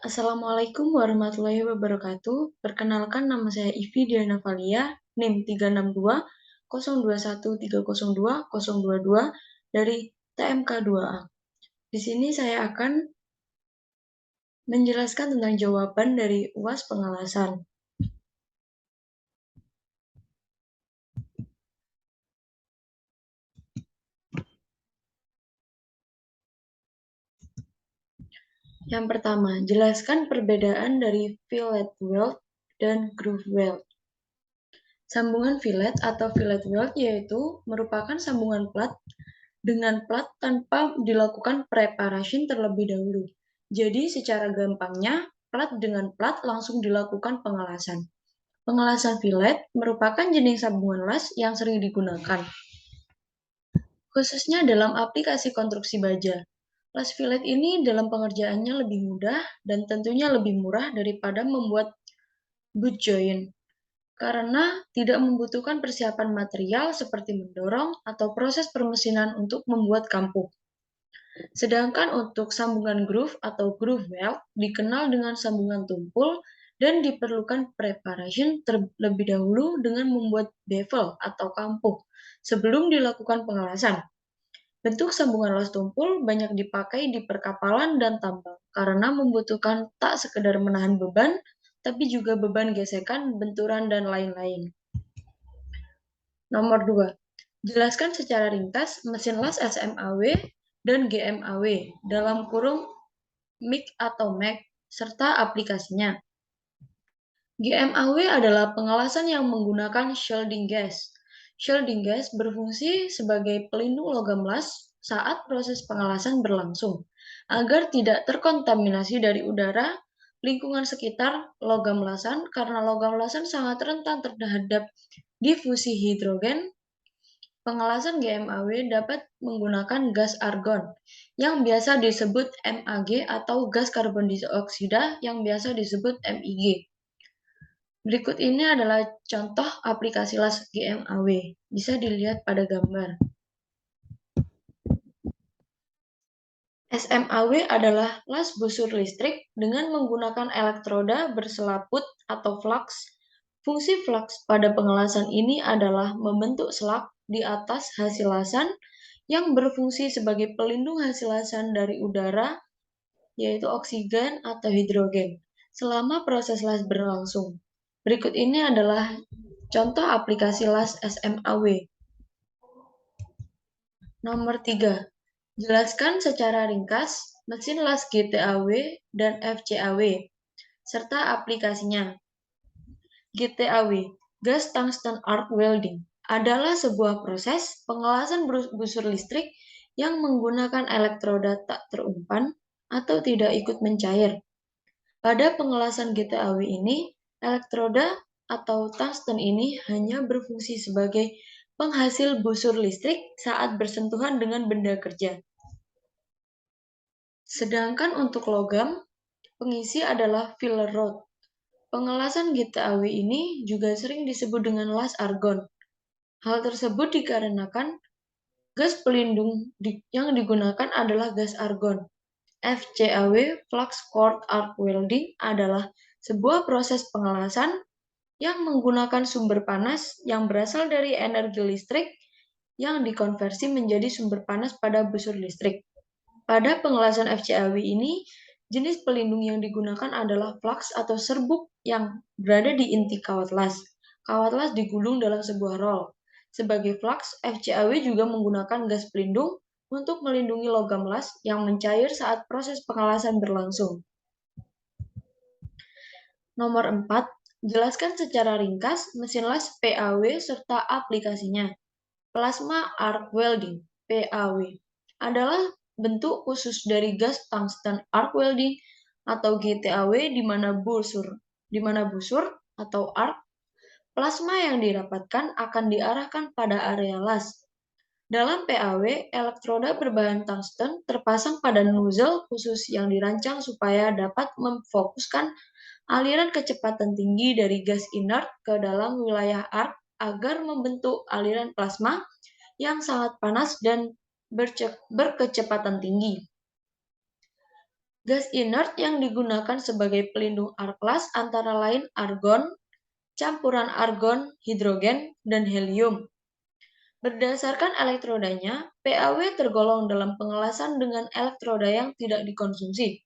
Assalamualaikum warahmatullahi wabarakatuh. Perkenalkan nama saya Ivi Diana Valia, NIM 36202130222 dari TMK 2A. Di sini saya akan menjelaskan tentang jawaban dari UAS pengalasan. Yang pertama, jelaskan perbedaan dari fillet weld dan groove weld. Sambungan fillet atau fillet weld yaitu merupakan sambungan plat dengan plat tanpa dilakukan preparation terlebih dahulu. Jadi secara gampangnya, plat dengan plat langsung dilakukan pengelasan. Pengelasan fillet merupakan jenis sambungan las yang sering digunakan, khususnya dalam aplikasi konstruksi baja. Las fillet ini dalam pengerjaannya lebih mudah dan tentunya lebih murah daripada membuat butt joint, karena tidak membutuhkan persiapan material seperti mendorong atau proses permesinan untuk membuat kampuh. Sedangkan untuk sambungan groove atau groove weld dikenal dengan sambungan tumpul dan diperlukan preparation terlebih dahulu dengan membuat bevel atau kampuh sebelum dilakukan pengelasan. Bentuk sambungan las tumpul banyak dipakai di perkapalan dan tambang karena membutuhkan tak sekedar menahan beban, tapi juga beban gesekan, benturan, dan lain-lain. Nomor 2. Jelaskan secara ringkas mesin las SMAW dan GMAW dalam kurung MIG atau MEG serta aplikasinya. GMAW adalah pengelasan yang menggunakan shielding gas. Shielding gas berfungsi sebagai pelindung logam las saat proses pengelasan berlangsung, agar tidak terkontaminasi dari udara, lingkungan sekitar logam lasan, karena logam lasan sangat rentan terhadap difusi hidrogen. Pengelasan GMAW dapat menggunakan gas argon, yang biasa disebut MAG, atau gas karbon dioksida, yang biasa disebut MIG. Berikut ini adalah contoh aplikasi las GMAW. Bisa dilihat pada gambar. SMAW adalah las busur listrik dengan menggunakan elektroda berselaput atau flux. Fungsi flux pada pengelasan ini adalah membentuk selak di atas hasil lasan yang berfungsi sebagai pelindung hasil lasan dari udara, yaitu oksigen atau hidrogen, selama proses las berlangsung. Berikut ini adalah contoh aplikasi las SMAW. Nomor 3. Jelaskan secara ringkas mesin las GTAW dan FCAW, serta aplikasinya. GTAW, Gas Tungsten Arc Welding, adalah sebuah proses pengelasan busur listrik yang menggunakan elektroda tak terumpan atau tidak ikut mencair. Pada pengelasan GTAW ini, elektroda atau tungsten ini hanya berfungsi sebagai penghasil busur listrik saat bersentuhan dengan benda kerja. Sedangkan untuk logam, pengisi adalah filler rod. Pengelasan GTAW ini juga sering disebut dengan las argon. Hal tersebut dikarenakan gas pelindung yang digunakan adalah gas argon. FCAW, Flux Core Arc Welding, adalah sebuah proses pengelasan yang menggunakan sumber panas yang berasal dari energi listrik yang dikonversi menjadi sumber panas pada busur listrik. Pada pengelasan FCAW ini, jenis pelindung yang digunakan adalah flux atau serbuk yang berada di inti kawat las. Kawat las digulung dalam sebuah roll. Sebagai flux, FCAW juga menggunakan gas pelindung untuk melindungi logam las yang mencair saat proses pengelasan berlangsung. Nomor 4. Jelaskan secara ringkas mesin las PAW serta aplikasinya. Plasma Arc Welding (PAW) adalah bentuk khusus dari gas tungsten arc welding atau GTAW di mana busur atau arc plasma yang didapatkan akan diarahkan pada area las. Dalam PAW, elektroda berbahan tungsten terpasang pada nozzle khusus yang dirancang supaya dapat memfokuskan aliran kecepatan tinggi dari gas inert ke dalam wilayah arc agar membentuk aliran plasma yang sangat panas dan berkecepatan tinggi. Gas inert yang digunakan sebagai pelindung arklas antara lain argon, campuran argon, hidrogen, dan helium. Berdasarkan elektrodanya, PaW tergolong dalam pengelasan dengan elektroda yang tidak dikonsumsi.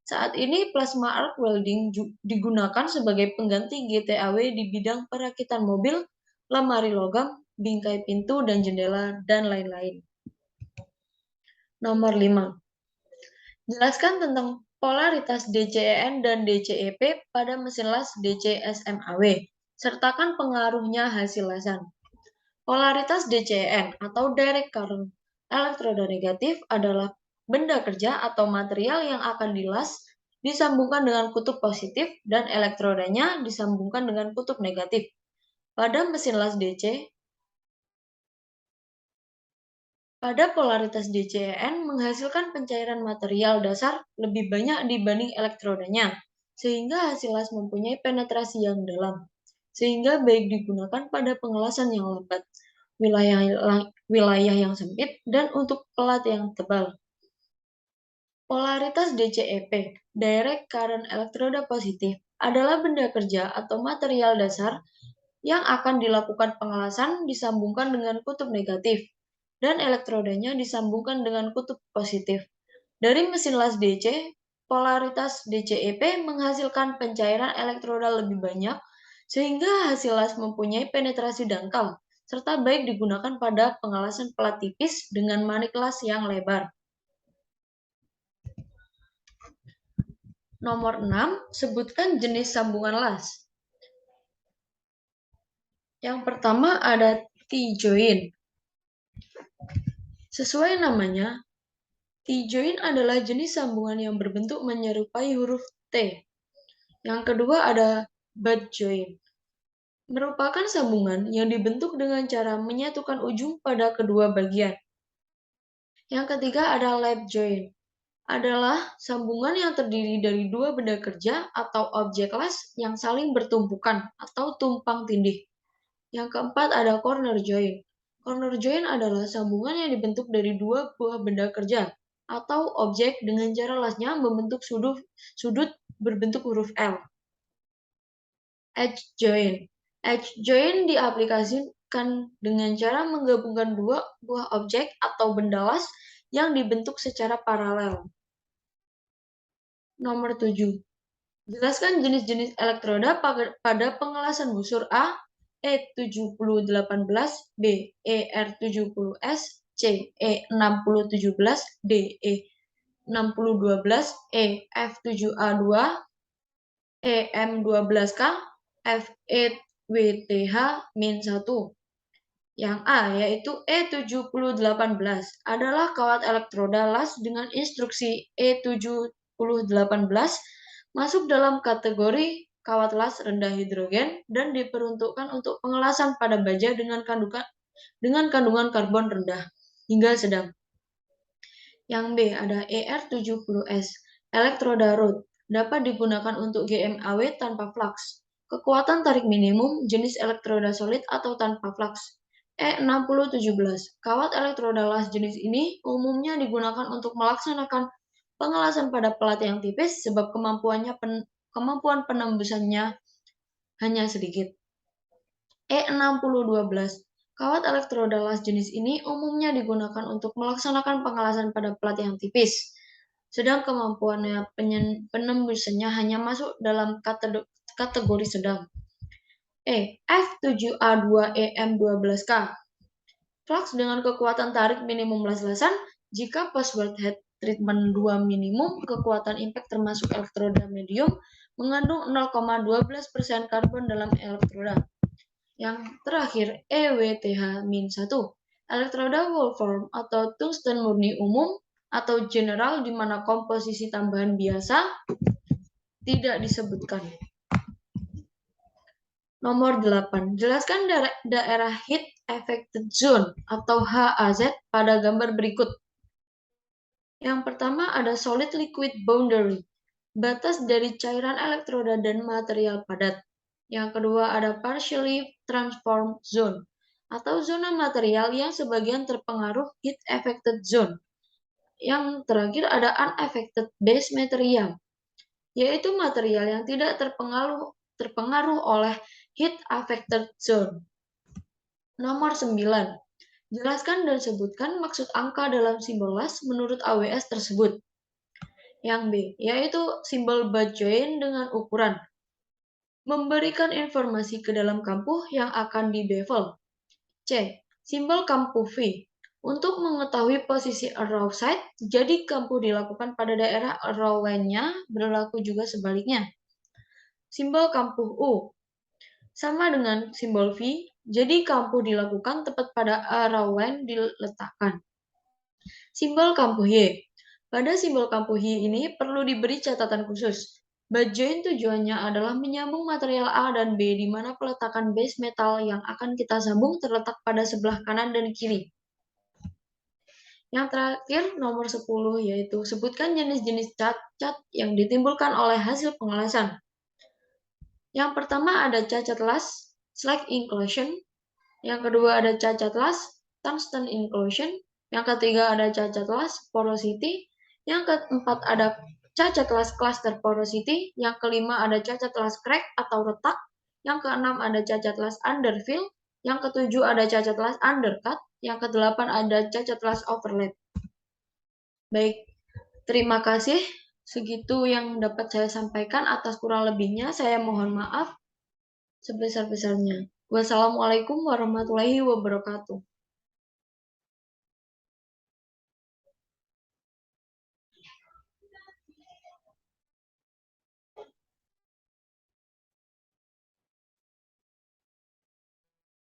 Saat ini plasma arc welding digunakan sebagai pengganti GTAW di bidang perakitan mobil, lemari logam, bingkai pintu dan jendela, dan lain-lain. Nomor 5. Jelaskan tentang polaritas DCEN dan DCEP pada mesin las DC-SMAW. Sertakan pengaruhnya hasil lasan. Polaritas DCEN atau direct current elektroda negatif adalah benda kerja atau material yang akan dilas disambungkan dengan kutub positif dan elektrodanya disambungkan dengan kutub negatif. Pada mesin las DC, pada polaritas DCEN menghasilkan pencairan material dasar lebih banyak dibanding elektrodanya, sehingga hasil las mempunyai penetrasi yang dalam, sehingga baik digunakan pada pengelasan yang lambat, wilayah yang sempit, dan untuk pelat yang tebal. Polaritas DCEP, direct current elektroda positif, adalah benda kerja atau material dasar yang akan dilakukan pengelasan disambungkan dengan kutub negatif, dan elektrodanya disambungkan dengan kutub positif. Dari mesin las DC, polaritas DCEP menghasilkan pencairan elektroda lebih banyak, sehingga hasil las mempunyai penetrasi dangkal, serta baik digunakan pada pengelasan pelat tipis dengan manik las yang lebar. Nomor 6, sebutkan jenis sambungan las. Yang pertama ada T-joint. Sesuai namanya, T-joint adalah jenis sambungan yang berbentuk menyerupai huruf T. Yang kedua ada butt joint. Merupakan sambungan yang dibentuk dengan cara menyatukan ujung pada kedua bagian. Yang ketiga ada lap joint. Adalah sambungan yang terdiri dari dua benda kerja atau objek las yang saling bertumpukan atau tumpang tindih. Yang keempat ada corner joint. Corner joint adalah sambungan yang dibentuk dari dua buah benda kerja atau objek dengan cara lasnya membentuk sudut berbentuk huruf L. Edge joint. Edge joint diaplikasikan dengan cara menggabungkan dua buah objek atau benda las yang dibentuk secara paralel. Nomor 7. Jelaskan jenis-jenis elektroda pada pengelasan busur A, E7018, B, ER70S, C, E6017, D, E6012, E, F7A2, EM12K, FEWTH-1. Yang A, yaitu E7018, adalah kawat elektroda las dengan instruksi E7018 masuk dalam kategori kawat las rendah hidrogen dan diperuntukkan untuk pengelasan pada baja dengan kandungan karbon rendah hingga sedang. Yang B ada ER70S, elektroda road, dapat digunakan untuk GMAW tanpa flux. Kekuatan tarik minimum jenis elektroda solid atau tanpa flux. E6017, kawat elektroda las jenis ini umumnya digunakan untuk melaksanakan pengelasan pada pelat yang tipis sebab kemampuan penembusannya hanya sedikit. E6012, kawat elektroda las jenis ini umumnya digunakan untuk melaksanakan pengelasan pada pelat yang tipis, sedang kemampuannya penembusannya hanya masuk dalam kategori sedang. F7A2EM12K, flux dengan kekuatan tarik minimum las-lasan jika post-weld head treatment 2 minimum, kekuatan impact termasuk elektroda medium, mengandung 0,12% karbon dalam elektroda. Yang terakhir, EWTH-1, elektroda Wolfram atau tungsten murni umum atau general di mana komposisi tambahan biasa tidak disebutkan. Nomor 8. Jelaskan daerah Heat Affected Zone atau HAZ pada gambar berikut. Yang pertama ada Solid Liquid Boundary, batas dari cairan elektroda dan material padat. Yang kedua ada Partially Transformed Zone, atau zona material yang sebagian terpengaruh Heat Affected Zone. Yang terakhir ada unaffected base material, yaitu material yang tidak terpengaruh oleh heat affected zone. Nomor 9. Jelaskan dan sebutkan maksud angka dalam simbol las menurut AWS tersebut. Yang B, yaitu simbol butt join dengan ukuran. Memberikan informasi ke dalam kampuh yang akan di-bevel. C. Simbol kampuh V. Untuk mengetahui posisi arrow site, jadi kampuh dilakukan pada daerah arrow line-nya, berlaku juga sebaliknya. Simbol kampuh U. Sama dengan simbol V, jadi kampuh dilakukan tepat pada arrow line diletakkan. Simbol kampuh Y. Pada simbol kampuh Y ini perlu diberi catatan khusus. Butt join tujuannya adalah menyambung material A dan B di mana peletakan base metal yang akan kita sambung terletak pada sebelah kanan dan kiri. Yang terakhir, nomor 10, yaitu sebutkan jenis-jenis cacat yang ditimbulkan oleh hasil pengelasan. Yang pertama ada cacat las, slag inclusion. Yang kedua ada cacat las, tungsten inclusion. Yang ketiga ada cacat las, porosity. Yang keempat ada cacat las cluster porosity. Yang kelima ada cacat las crack atau retak. Yang keenam ada cacat las underfill. Yang ketujuh ada cacat las undercut. Yang kedelapan ada cacat las overlap. Baik, terima kasih. Segitu yang dapat saya sampaikan. Atas kurang lebihnya saya mohon maaf sebesar-besarnya. Wassalamualaikum warahmatullahi wabarakatuh.